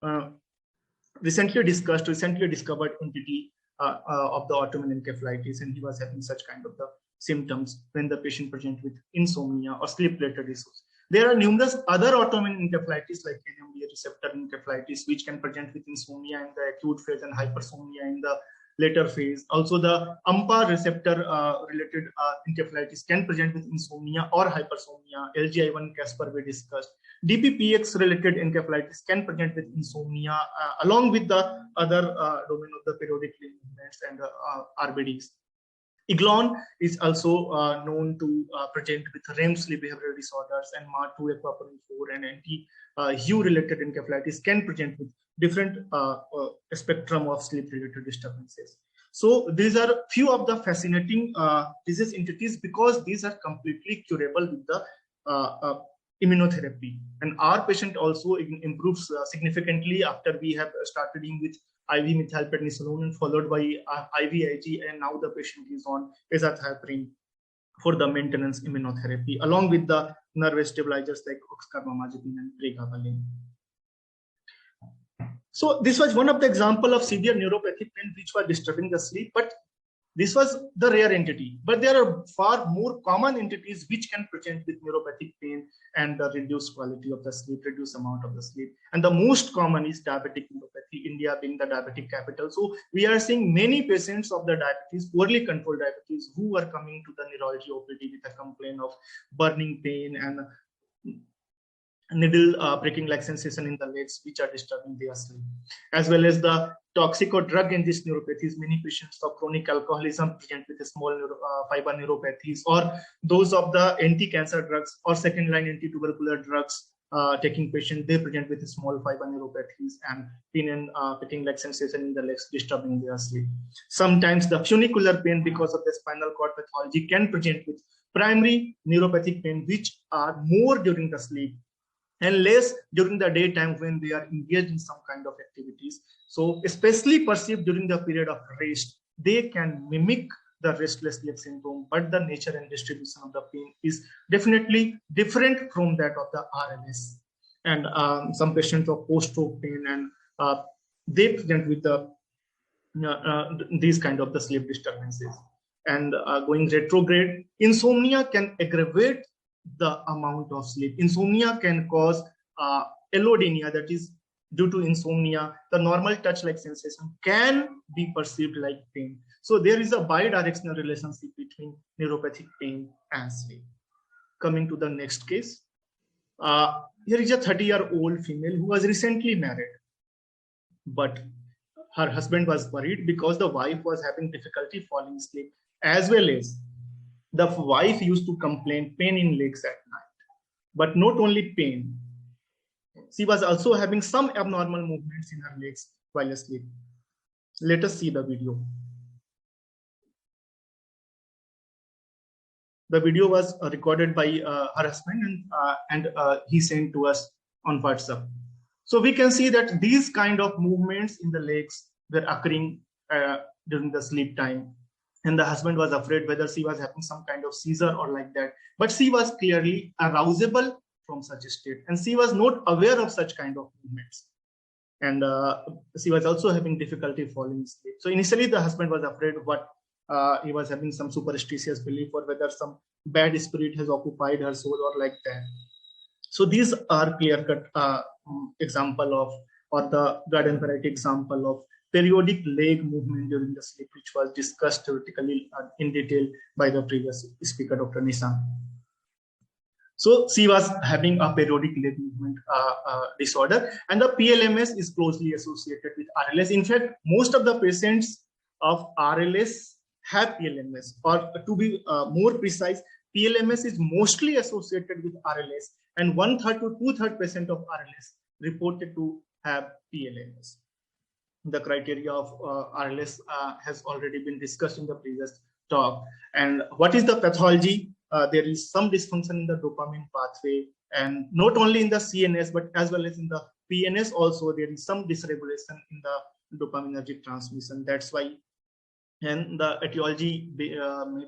uh, recently discovered entity of the autoimmune encephalitis, and he was having such kind of the symptoms when the patient present with insomnia or sleep-related issues. There are numerous other autoimmune encephalitis like NMDA receptor encephalitis, which can present with insomnia in the acute phase and hypersomnia in the later phase. Also, the AMPA receptor related encephalitis can present with insomnia or hypersomnia. LGI1 Casper we discussed. DPPX related encephalitis can present with insomnia along with the other domain of the periodic movements and RBDs. Eglon is also known to present with REM sleep behavioral disorders, and MAR2, aquaporin 4, and anti-Hu related encephalitis can present with different spectrum of sleep-related disturbances. So these are few of the fascinating disease entities because these are completely curable with the immunotherapy. And our patient also improves significantly after we have started with IV methylprednisolone followed by IVIG, and now the patient is on azathioprine for the maintenance immunotherapy along with the nerve stabilizers like oxcarbamazepine and pregabalin. So this was one of the example of severe neuropathic pain which was disturbing the sleep, but this was the rare entity. But there are far more common entities which can present with neuropathic pain and the reduced quality of the sleep, reduced amount of the sleep. And the most common is diabetic neuropathy, India being the diabetic capital. So we are seeing many patients of the diabetes, poorly controlled diabetes, who are coming to the neurology OPD with a complaint of burning pain and needle pricking like sensation in the legs, which are disturbing their sleep, as well as the toxic or drug-induced neuropathies. Many patients of chronic alcoholism present with small fiber neuropathies, or those of the anti-cancer drugs or second-line anti-tubercular drugs taking patient, they present with small fiber neuropathies and pain and picking like sensation in the legs, disturbing their sleep. Sometimes the funicular pain because of the spinal cord pathology can present with primary neuropathic pain, which are more during the sleep and less during the daytime when we are engaged in some kind of activities. So especially perceived during the period of rest, they can mimic the restless leg syndrome, but the nature and distribution of the pain is definitely different from that of the RLS. And some patients of post-stroke pain, and they present with the these kind of the sleep disturbances. And going retrograde, insomnia can aggravate the amount of sleep. Insomnia can cause allodynia, that is due to insomnia, the normal touch-like sensation can be perceived like pain. So there is a bidirectional relationship between neuropathic pain and sleep. Coming to the next case, here is a 30-year-old female who was recently married, but her husband was worried because the wife was having difficulty falling asleep, as well as the wife used to complain pain in legs at night. But not only pain, she was also having some abnormal movements in her legs while asleep. Let us see the video. The video was recorded by her husband, and he sent to us on WhatsApp. So we can see that these kind of movements in the legs were occurring during the sleep time. And the husband was afraid whether she was having some kind of seizure or like that. But she was clearly arousable from such a state, and she was not aware of such kind of movements. And she was also having difficulty falling asleep. So initially the husband was afraid what he was having some superstitious belief, or whether some bad spirit has occupied her soul or like that. So these are clear-cut example of, or the garden variety example of periodic leg movement during the sleep, which was discussed theoretically in detail by the previous speaker, Dr. Nissan. So she was having a periodic leg movement disorder, and the PLMS is closely associated with RLS. In fact, most of the patients of RLS have PLMS, or to be more precise, PLMS is mostly associated with RLS, and 1/3 to 2/3% of RLS reported to have PLMS. The criteria of RLS has already been discussed in the previous talk. And what is the pathology? There is some dysfunction in the dopamine pathway, and not only in the CNS, but as well as in the PNS also, there is some dysregulation in the dopaminergic transmission. That's why and the etiology may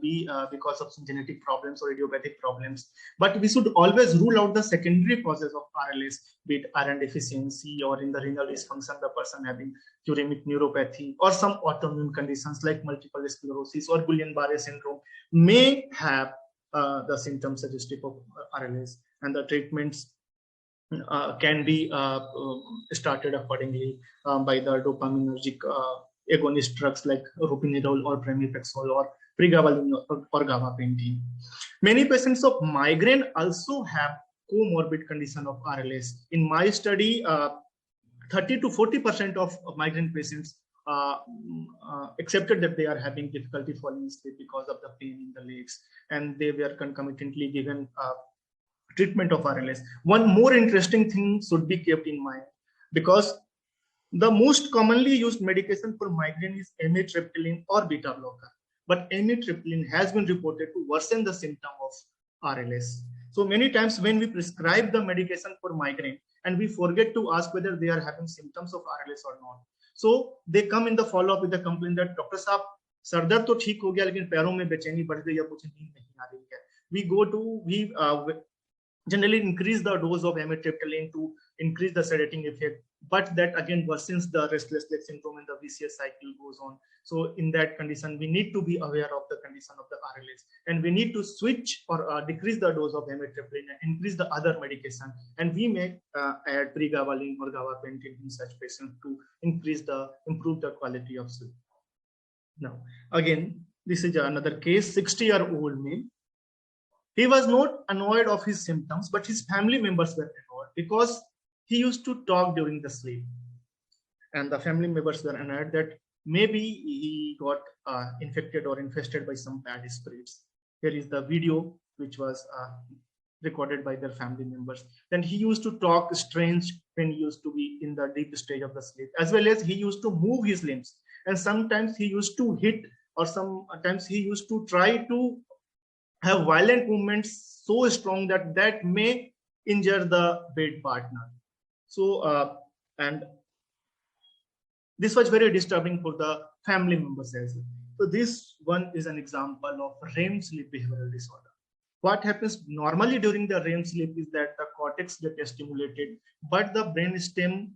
be because of some genetic problems or idiopathic problems. But we should always rule out the secondary causes of RLS, be it iron deficiency or in the renal dysfunction, the person having uremic neuropathy or some autoimmune conditions like multiple sclerosis or Guillain-Barré syndrome may have the symptoms suggestive of RLS, and the treatments can be started accordingly by the dopaminergic agonist drugs like ropinirole or pramipexole or pregabalin or gabapentin. Many patients of migraine also have comorbid condition of RLS. In my study, 30 to 40% of migraine patients accepted that they are having difficulty falling asleep because of the pain in the legs, and they were concomitantly given treatment of RLS. One more interesting thing should be kept in mind, because the most commonly used medication for migraine is amitriptyline or beta blocker. But amitriptyline has been reported to worsen the symptom of RLS. So many times when we prescribe the medication for migraine and we forget to ask whether they are having symptoms of RLS or not. So they come in the follow-up with the complaint that Dr. Saab, sir दर्द तो ठीक हो गया लेकिन पैरों में बेचैनी बढ़ गई या मुझे नींद नहीं आ रही है. We generally increase the dose of amitriptyline to increase the sedating effect, but that again worsens the restless leg syndrome and the vicious cycle goes on. So in that condition, we need to be aware of the condition of the RLS, and we need to switch or decrease the dose of amitriptyline and increase the other medication, and we may add pregabalin or gabapentin in such patients to improve the quality of sleep. Now again, this is another case, 60-year-old male. He was not annoyed of his symptoms, but his family members were annoyed because he used to talk during the sleep. And the family members were annoyed that maybe he got infected or infested by some bad spirits. Here is the video which was recorded by their family members. Then he used to talk strange when he used to be in the deep stage of the sleep, as well as he used to move his limbs. And sometimes he used to hit, or sometimes he used to try to have violent movements so strong that may injure the bed partner. So and this was very disturbing for the family members as well. So this one is an example of REM sleep behavioral disorder. What happens normally during the REM sleep is that the cortex gets stimulated, but the brain stem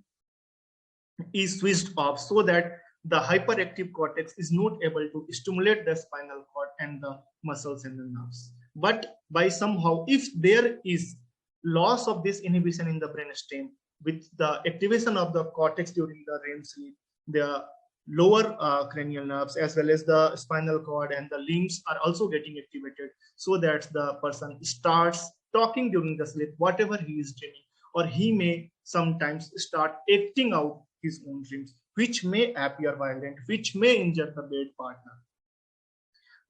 is switched off so that the hyperactive cortex is not able to stimulate the spinal cord and the muscles and the nerves. But by somehow, if there is loss of this inhibition in the brainstem with the activation of the cortex during the REM sleep, the lower cranial nerves as well as the spinal cord and the limbs are also getting activated, so that the person starts talking during the sleep, whatever he is dreaming, or he may sometimes start acting out his own dreams, which may appear violent, which may injure the bed partner.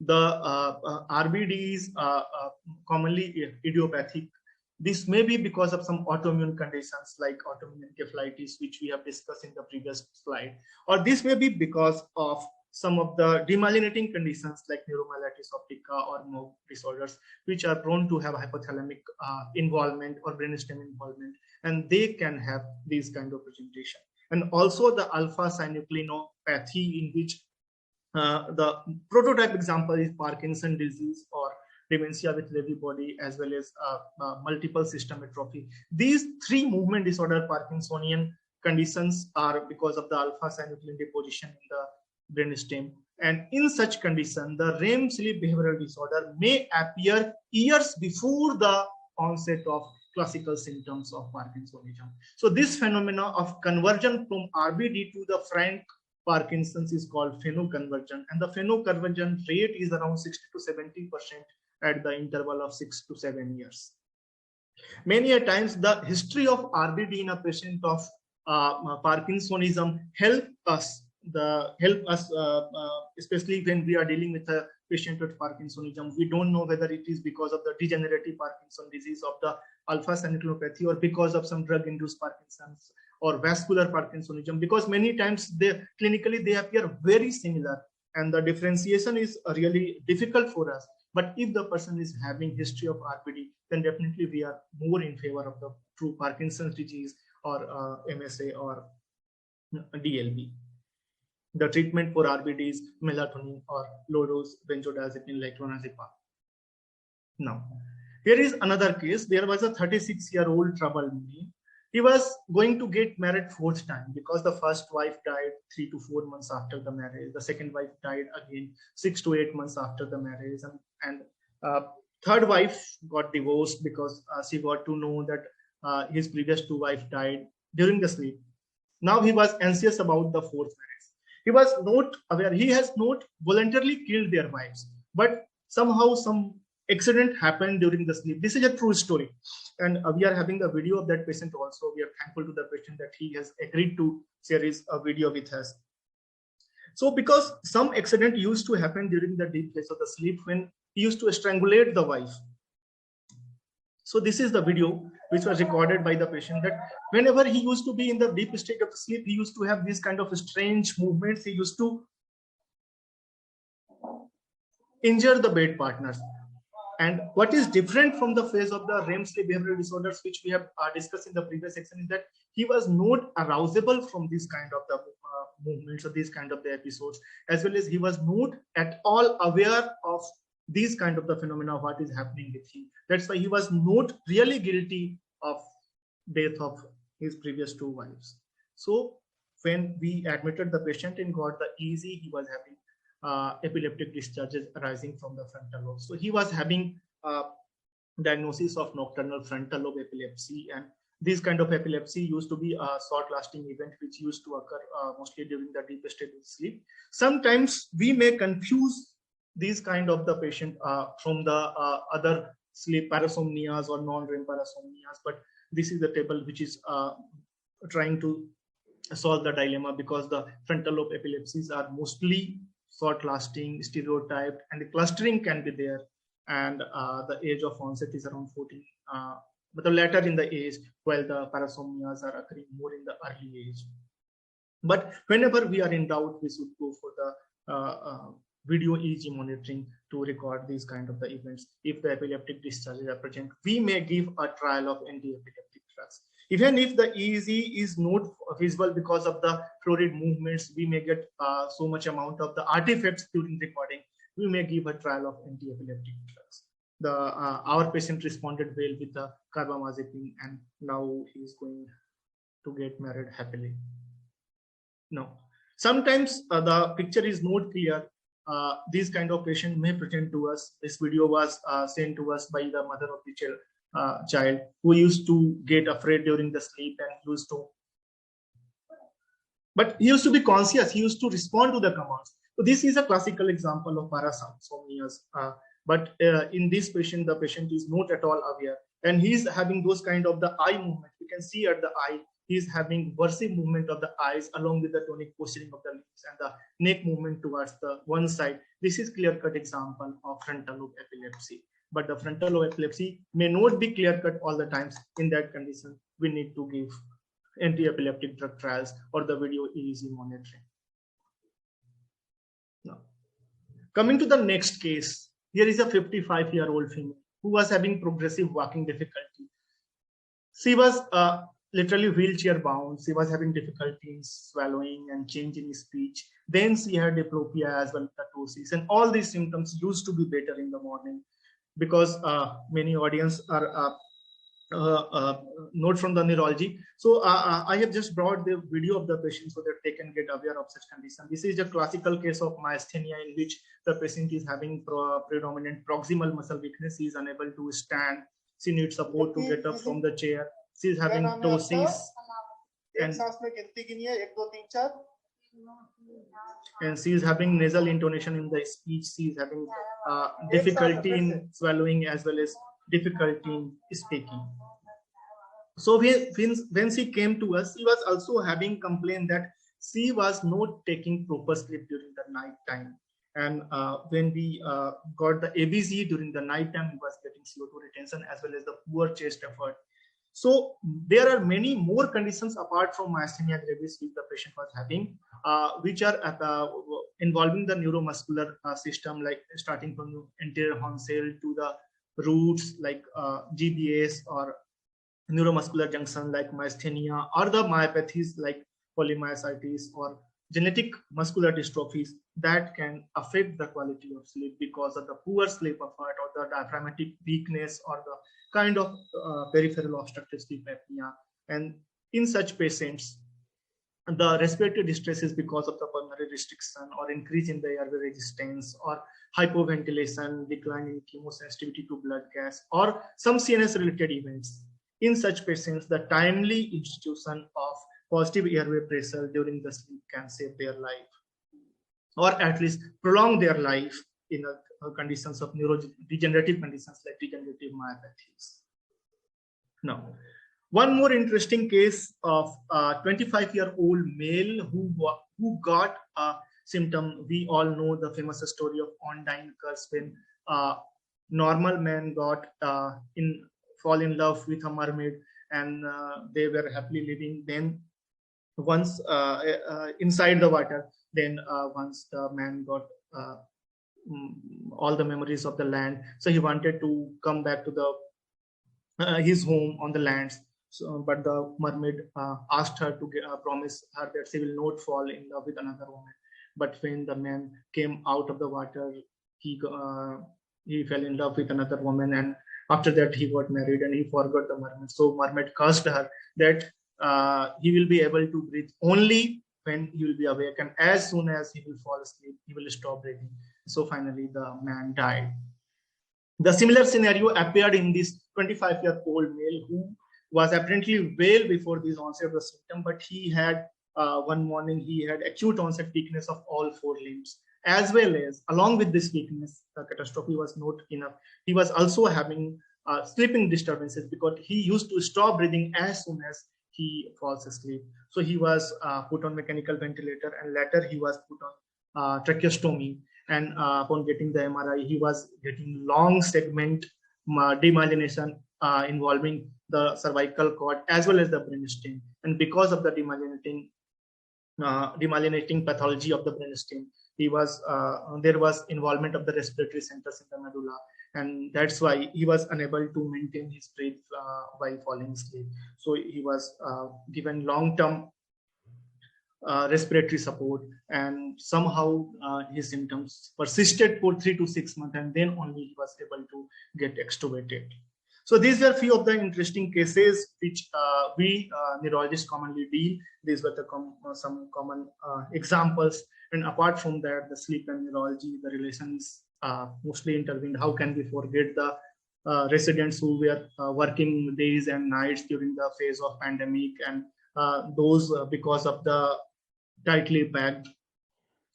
The RBD is commonly idiopathic. This may be because of some autoimmune conditions like autoimmune encephalitis, which we have discussed in the previous slide, or this may be because of some of the demyelinating conditions like neuromyelitis optica or mood disorders, which are prone to have hypothalamic involvement or brainstem involvement, and they can have these kind of presentation. And also the alpha synucleinopathy, in which the prototype example is Parkinson disease or dementia with Lewy body, as well as multiple system atrophy. These three movement disorder Parkinsonian conditions are because of the alpha synuclein deposition in the brainstem. And in such condition, the REM sleep behavioral disorder may appear years before the onset of classical symptoms of Parkinsonism. So this phenomena of conversion from RBD to the frank Parkinson's is called phenoconversion, and the phenoconversion rate is around 60 to 70% at the interval of 6 to 7 years. Many a times the history of RBD in a patient of Parkinsonism help us, especially when we are dealing with a patient with Parkinsonism. We don't know whether it is because of the degenerative Parkinson disease of the alpha synucleinopathy or because of some drug-induced Parkinson's or vascular Parkinsonism, because many times clinically they appear very similar and the differentiation is really difficult for us. But if the person is having history of RBD, then definitely we are more in favor of the true Parkinson's disease or MSA or DLB. The treatment for RBD is melatonin or low-dose benzodiazepine like clonazepam. Now, here is another case. There was a 36-year-old trouble me. He was going to get married 4th time because the first wife died 3 to 4 months after the marriage. The second wife died again 6 to 8 months after the marriage, and third wife got divorced because she got to know that his previous 2 wives died during the sleep. Now he was anxious about the 4th marriage. He was not aware. He has not voluntarily killed their wives, but somehow some accident happened during the sleep. This is a true story, and we are having the video of that patient also. We are thankful to the patient that he has agreed to share his video with us. So because some accident used to happen during the deep phase of the sleep when he used to strangulate the wife. So this is the video which was recorded by the patient, that whenever he used to be in the deep state of the sleep, he used to have these kind of strange movements. He used to injure the bed partners. And what is different from the phase of the REM sleep behavioral disorders, which we have discussed in the previous section, is that he was not arousable from this kind of the movements or these kind of the episodes, as well as he was not at all aware of these kind of the phenomena of what is happening with him. That's why he was not really guilty of death of his previous 2 wives. So when we admitted the patient and got the EEG, he was having epileptic discharges arising from the frontal lobe. So he was having diagnosis of nocturnal frontal lobe epilepsy, and this kind of epilepsy used to be a short-lasting event which used to occur mostly during the deep state of sleep. Sometimes we may confuse these kind of the patient from the other sleep parasomnias or non-REM parasomnias, but this is the table which is trying to solve the dilemma, because the frontal lobe epilepsies are mostly short-lasting, stereotyped, and the clustering can be there, and the age of onset is around 14, but the later in the age, while the parasomnias are occurring more in the early age. But whenever we are in doubt, we should go for the video EEG monitoring to record these kind of the events. If the epileptic discharges are present, we may give a trial of anti-epileptic drugs. Even if the EEG is not visible because of the fluid movements, we may get so much amount of the artifacts during recording. We may give a trial of anti-epileptic drugs. Our patient responded well with the carbamazepine, and now he is going to get married happily. Now, sometimes the picture is not clear. These kind of patient may present to us. This video was sent to us by the mother of the child who used to get afraid during the sleep and but he used to be conscious. He used to respond to the commands. So this is a classical example of parasomnias. But in this patient, the patient is not at all aware, and he's having those kind of the eye movement. You can see at the eye, he's having versive movement of the eyes along with the tonic posturing of the lips and the neck movement towards the one side. This is clear-cut example of frontal lobe epilepsy. But the frontal lobe epilepsy may not be clear-cut all the times. In that condition, we need to give anti-epileptic drug trials or the video EEG monitoring. Now, coming to the next case, here is a 55-year-old female who was having progressive walking difficulty. She was literally wheelchair bound. She was having difficulty in swallowing and change in speech. Then she had diplopia as well as ptosis, and all these symptoms used to be better in the morning. Because many audience are not from the neurology. So I have just brought the video of the patient so that they can get aware of such condition. This is a classical case of myasthenia in which the patient is having predominant proximal muscle weakness. He is unable to stand. She needs support to get up from the chair. She is having ptosis. And she is having nasal intonation in the speech. She is having difficulty in swallowing as well as difficulty in speaking. So when she came to us, she was also having complaint that she was not taking proper sleep during the night time. And when we got the ABZ during the night time, he was getting CO2 retention as well as the poor chest effort. So there are many more conditions apart from myasthenia gravis which the patient was having, which are involving the neuromuscular system, like starting from anterior horn cell to the roots like GBS or neuromuscular junction like myasthenia, or the myopathies like polymyositis or genetic muscular dystrophies that can affect the quality of sleep because of the poor sleep effort or the diaphragmatic weakness or the kind of peripheral obstructive sleep apnea. And in such patients, the respiratory distress is because of the pulmonary restriction or increase in the airway resistance or hypoventilation, decline in chemosensitivity to blood gas, or some CNS related events. In such patients, the timely institution of positive airway pressure during the sleep can save their life, or at least prolong their life in conditions of neurodegenerative conditions like degenerative myopathies. Now, one more interesting case of a 25-year-old male who got a symptom. We all know the famous story of Ondine curse, when a normal man fall in love with a mermaid, and they were happily living. Then once inside the water, then once the man got all the memories of the land, so he wanted to come back to the his home on the lands. So, but the mermaid asked her to promise her that she will not fall in love with another woman. But when the man came out of the water, he fell in love with another woman, and after that he got married and he forgot the mermaid. So mermaid cursed her that he will be able to breathe only when he will be awake, and as soon as he will fall asleep, he will stop breathing. So finally, the man died. The similar scenario appeared in this 25-year-old male who was apparently well before this onset of the symptom, but he had one morning he had acute onset weakness of all four limbs, as well as along with this weakness, the catastrophe was not enough. He was also having sleeping disturbances because he used to stop breathing as soon as he falls asleep. So he was put on mechanical ventilator, and later he was put on tracheostomy. And upon getting the MRI, he was getting long segment demyelination involving the cervical cord as well as the brainstem. And because of the demyelinating pathology of the brainstem, there was involvement of the respiratory centers in the medulla, and that's why he was unable to maintain his breath while falling asleep. So he was given long-term respiratory support, and somehow his symptoms persisted for 3 to 6 months, and then only he was able to get extubated. So these were few of the interesting cases which we neurologists commonly deal. These were some common examples. And apart from that, the sleep and neurology, the relations mostly intervened. How can we forget the residents who were working days and nights during the phase of pandemic, and those because of the tightly packed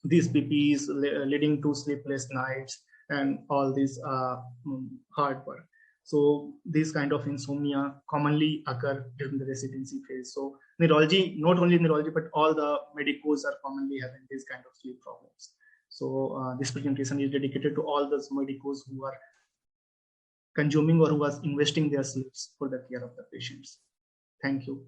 these PPEs leading to sleepless nights and all this hard work. So these kind of insomnia commonly occur during the residency phase. So neurology, not only neurology, but all the medicos are commonly having these kind of sleep problems. So this presentation is dedicated to all those medicos who are consuming or who are investing their sleeps for the care of the patients. Thank you.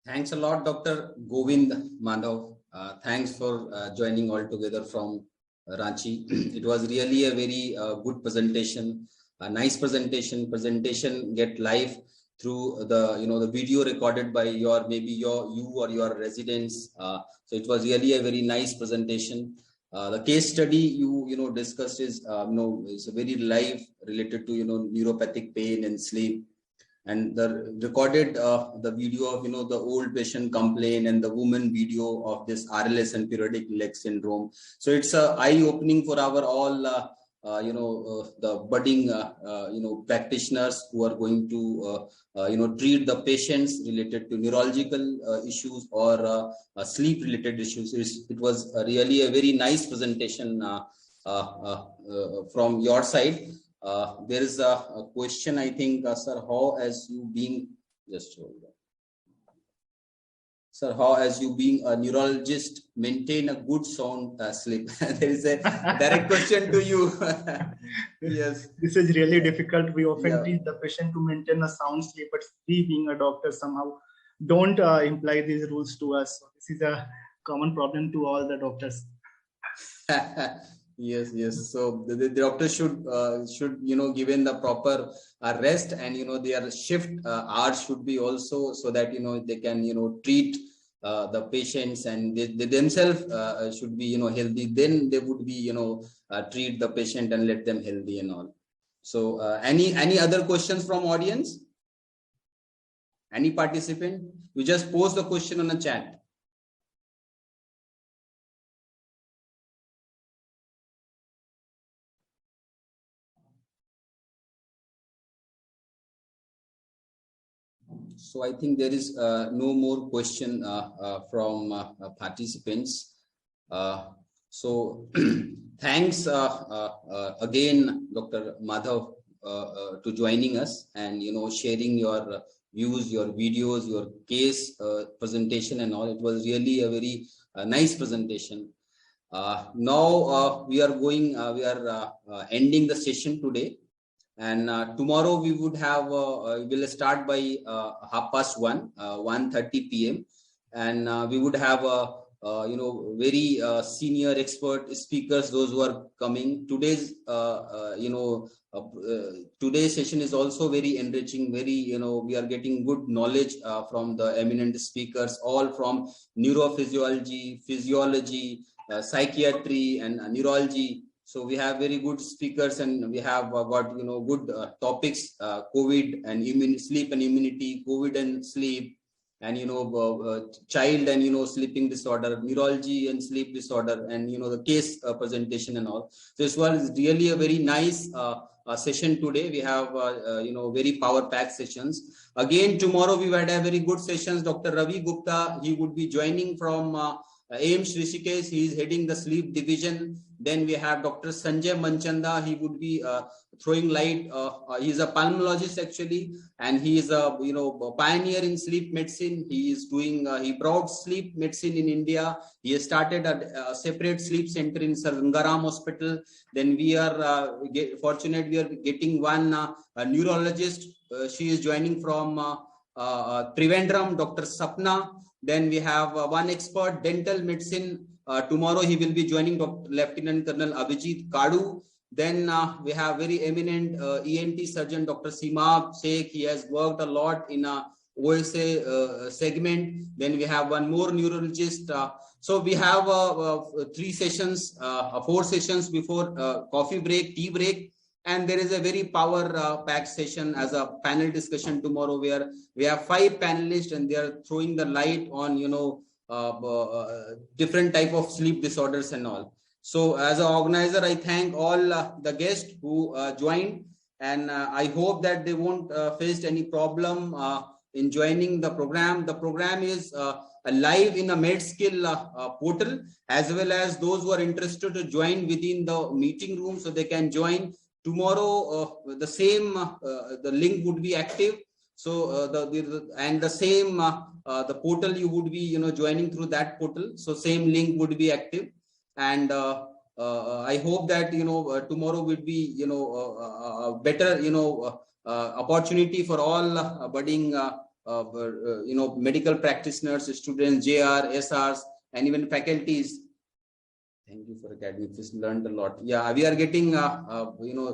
Thanks a lot, Dr. Govind Madhav. Thanks for joining all together from Ranchi. It was really a very good presentation, a nice presentation get live through the the video recorded by you or your residents. So it was really a very nice presentation. The case study you discussed is is very live related to neuropathic pain and sleep, and the recorded the video of the old patient complaint and the woman video of this RLS and periodic leg syndrome. So it's eye-opening for our all the budding practitioners who are going to treat the patients related to neurological issues or sleep related issues. It was really a very nice presentation from your side. There is a question, I think, sir, how as you being Sir, how as you being a neurologist maintain a good sound sleep? There is a direct question to you. Yes. This is really difficult. We often teach the patient to maintain a sound sleep, but we being a doctor somehow don't imply these rules to us. So this is a common problem to all the doctors. Yes. So the doctor should given the proper rest, and their shift hours should be also, so that they can treat the patients, and they themselves should be healthy. Then they would be treat the patient and let them healthy and all. So any other questions from audience? Any participant? You just post the question on the chat. So I think there is no more question from participants. So thanks again, Dr. Madhav, to joining us and sharing your views, your videos, your case presentation and all. It was really a very nice presentation. Now we are ending the session today. And tomorrow we would have, we'll start by 1:30, 1:30 p.m. And we would have, very senior expert speakers, those who are coming. Today's, today's session is also very enriching, very, we are getting good knowledge from the eminent speakers, all from neurophysiology, physiology, psychiatry and neurology. So we have very good speakers, and we have got good topics: COVID and sleep and immunity, COVID and sleep, and child and sleeping disorder, neurology and sleep disorder, and the case presentation and all. So this was really a very nice session today. We have very power-packed sessions. Again, tomorrow we will have very good sessions. Dr. Ravi Gupta, he would be joining from AIMS Rishikesh. He is heading the sleep division. Then we have Dr. Sanjay Manchanda. He would be throwing light. He is a pulmonologist actually, and he is a pioneer in sleep medicine. He is doing he brought sleep medicine in India. He has started a separate sleep center in Sarangaram Hospital. Then we are fortunate. We are getting one neurologist. She is joining from Trivandrum, Dr. Sapna. Then we have one expert dental medicine. Tomorrow he will be joining Dr. Lieutenant Colonel Abhijit Kadu. Then we have very eminent ENT surgeon Dr. Simab Sheikh. He has worked a lot in a OSA segment. Then we have one more neurologist. So we have 3 sessions, 4 sessions before coffee break, tea break. And there is a very power-packed session as a panel discussion tomorrow, where we have 5 panelists, and they are throwing the light on different type of sleep disorders and all. So as an organizer, I thank all the guests who joined, and I hope that they won't face any problem in joining the program. The program is live in a MedSkill portal, as well as those who are interested to join within the meeting room, so they can join. Tomorrow, the same the link would be active. So the same the portal you would be joining through that portal. So same link would be active, and I hope that tomorrow would be a better opportunity for all budding medical practitioners, students, JR, SRs, and even faculties. Thank you for academic. Just learned a lot. Yeah, we are getting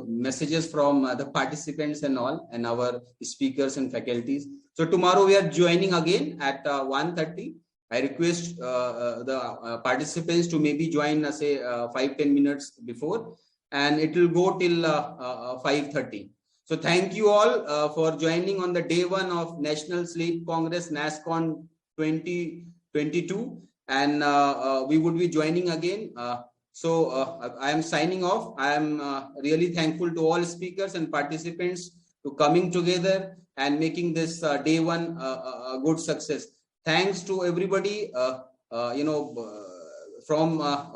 messages from the participants and all, and our speakers and faculties. So tomorrow we are joining again at 1:30. I request the participants to maybe join say 5-10 minutes before, and it will go till 5:30. So thank you all for joining on the day 1 of National Sleep Congress Nascon 2022. And we would be joining again. So I am signing off. I am really thankful to all speakers and participants to coming together and making this day 1 a good success. Thanks to everybody, from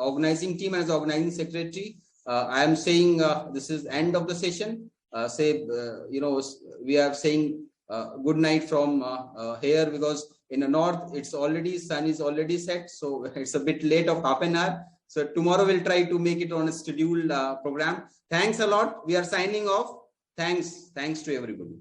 organizing team as organizing secretary. I am saying this is end of the session. We are saying good night from here, because in the north it's already sun is already set, so it's a bit late of half an hour. So tomorrow we'll try to make it on a scheduled program. Thanks a lot. We are signing off. Thanks to everybody.